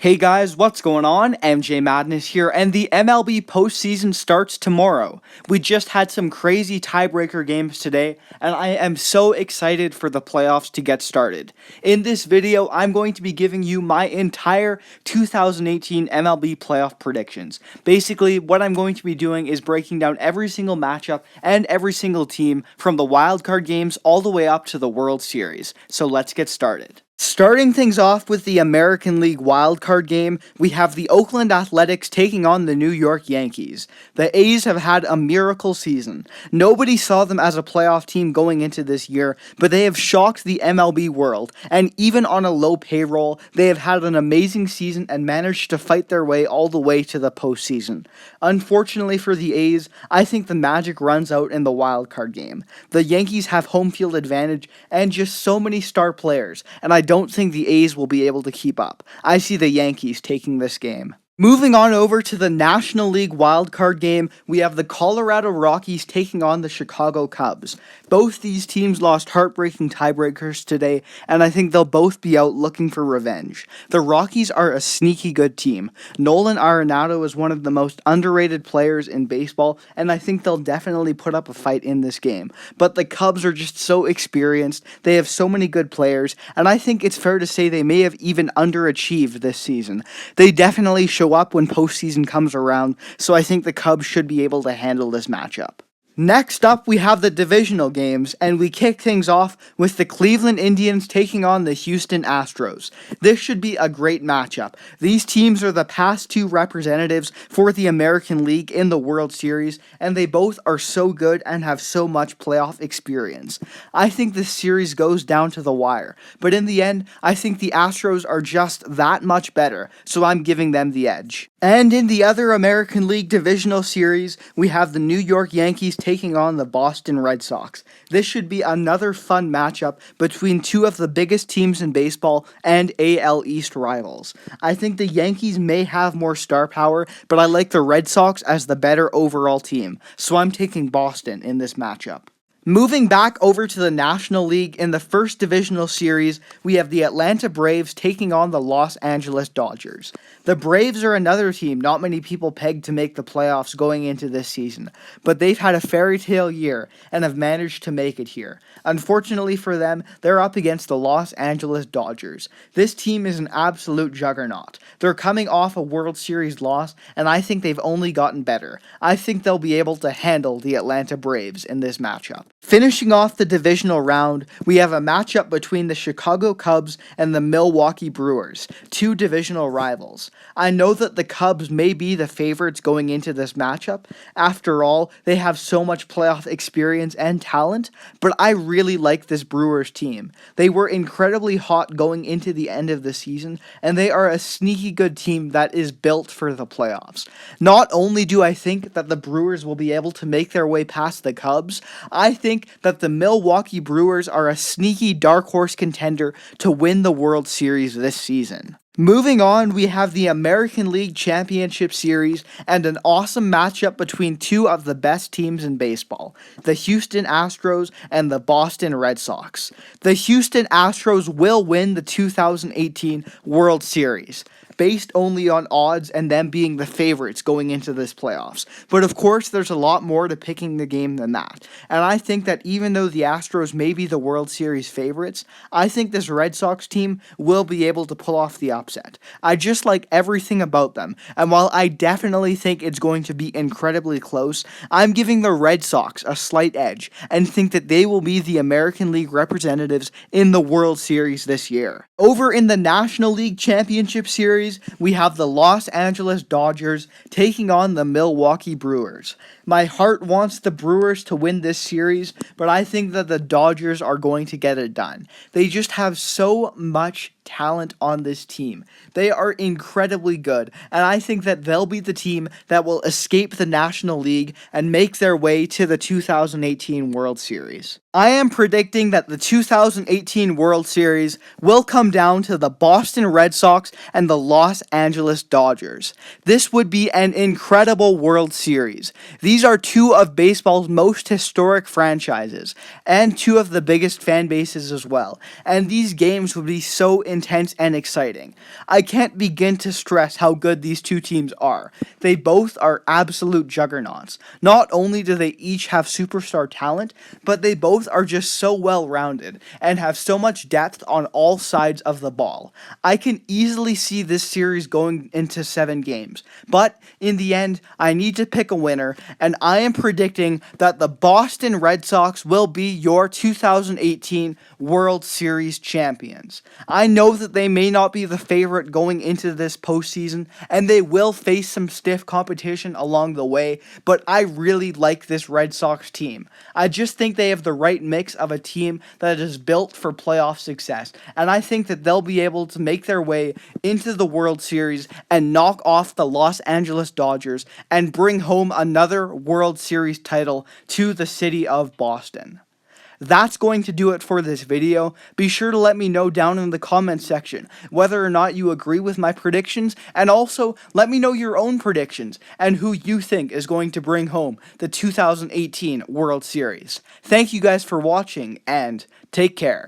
Hey guys, what's going on? MJ Madness here, and the MLB postseason starts tomorrow. We just had some crazy tiebreaker games today, and I am so excited for the playoffs to get started. In this video, I'm going to be giving you my entire 2018 MLB playoff predictions. Basically, what I'm going to be doing is breaking down every single matchup and every single team from the wildcard games all the way up to the World Series. So let's get started. Starting things off with the American League wildcard game, we have the Oakland Athletics taking on the New York Yankees. The A's have had a miracle season. Nobody saw them as a playoff team going into this year, but they have shocked the MLB world, and even on a low payroll, they have had an amazing season and managed to fight their way all the way to the postseason. Unfortunately for the A's, I think the magic runs out in the wildcard game. The Yankees have home field advantage and just so many star players, and I don't think the A's will be able to keep up. I see the Yankees taking this game. Moving on over to the National League wildcard game, we have the Colorado Rockies taking on the Chicago Cubs. Both these teams lost heartbreaking tiebreakers today, and I think they'll both be out looking for revenge. The Rockies are a sneaky good team. Nolan Arenado is one of the most underrated players in baseball, and I think they'll definitely put up a fight in this game. But the Cubs are just so experienced, they have so many good players, and I think it's fair to say they may have even underachieved this season. They definitely show up when postseason comes around, so I think the Cubs should be able to handle this matchup. Next up, we have the divisional games, and we kick things off with the Cleveland Indians taking on the Houston Astros. This should be a great matchup. These teams are the past two representatives for the American League in the World Series, and they both are so good and have so much playoff experience. I think this series goes down to the wire, but in the end, I think the Astros are just that much better, so I'm giving them the edge. And in the other American League divisional series, we have the New York Yankees taking on the Boston Red Sox. This should be another fun matchup between two of the biggest teams in baseball and AL East rivals. I think the Yankees may have more star power, but I like the Red Sox as the better overall team, so I'm taking Boston in this matchup. Moving back over to the National League, in the first divisional series, we have the Atlanta Braves taking on the Los Angeles Dodgers. The Braves are another team not many people pegged to make the playoffs going into this season, but they've had a fairy tale year and have managed to make it here. Unfortunately for them, they're up against the Los Angeles Dodgers. This team is an absolute juggernaut. They're coming off a World Series loss, and I think they've only gotten better. I think they'll be able to handle the Atlanta Braves in this matchup. Finishing off the divisional round, we have a matchup between the Chicago Cubs and the Milwaukee Brewers, two divisional rivals. I know that the Cubs may be the favorites going into this matchup. After all, they have so much playoff experience and talent, but I really like this Brewers team. They were incredibly hot going into the end of the season, and they are a sneaky good team that is built for the playoffs. Not only do I think that the Brewers will be able to make their way past the Cubs, I think that the Milwaukee Brewers are a sneaky dark horse contender to win the World Series this season. Moving on, we have the American League Championship Series and an awesome matchup between two of the best teams in baseball, the Houston Astros and the Boston Red Sox. The Houston Astros will win the 2018 World Series, based only on odds and them being the favorites going into this playoffs. But of course, there's a lot more to picking the game than that. And I think that even though the Astros may be the World Series favorites, I think this Red Sox team will be able to pull off the upset. I just like everything about them. And while I definitely think it's going to be incredibly close, I'm giving the Red Sox a slight edge and think that they will be the American League representatives in the World Series this year. Over in the National League Championship Series, we have the Los Angeles Dodgers taking on the Milwaukee Brewers. My heart wants the Brewers to win this series, but I think that the Dodgers are going to get it done. They just have so much talent on this team. They are incredibly good, and I think that they'll be the team that will escape the National League and make their way to the 2018 World Series. I am predicting that the 2018 World Series will come down to the Boston Red Sox and the Los Angeles Dodgers. This would be an incredible World Series. These are two of baseball's most historic franchises, and two of the biggest fan bases as well, and these games would be so intense and exciting. I can't begin to stress how good these two teams are. They both are absolute juggernauts. Not only do they each have superstar talent, but they both are just so well-rounded and have so much depth on all sides of the ball. I can easily see this series going into 7 games, but in the end, I need to pick a winner, and I am predicting that the Boston Red Sox will be your 2018 World Series champions. I know that they may not be the favorite going into this postseason, and they will face some stiff competition along the way, but I really like this Red Sox team. I just think they have the right mix of a team that is built for playoff success, and I think that they'll be able to make their way into the World Series and knock off the Los Angeles Dodgers and bring home another World Series title to the city of Boston. That's going to do it for this video. Be sure to let me know down in the comments section whether or not you agree with my predictions, and also let me know your own predictions and who you think is going to bring home the 2018 World Series. Thank you guys for watching, and take care.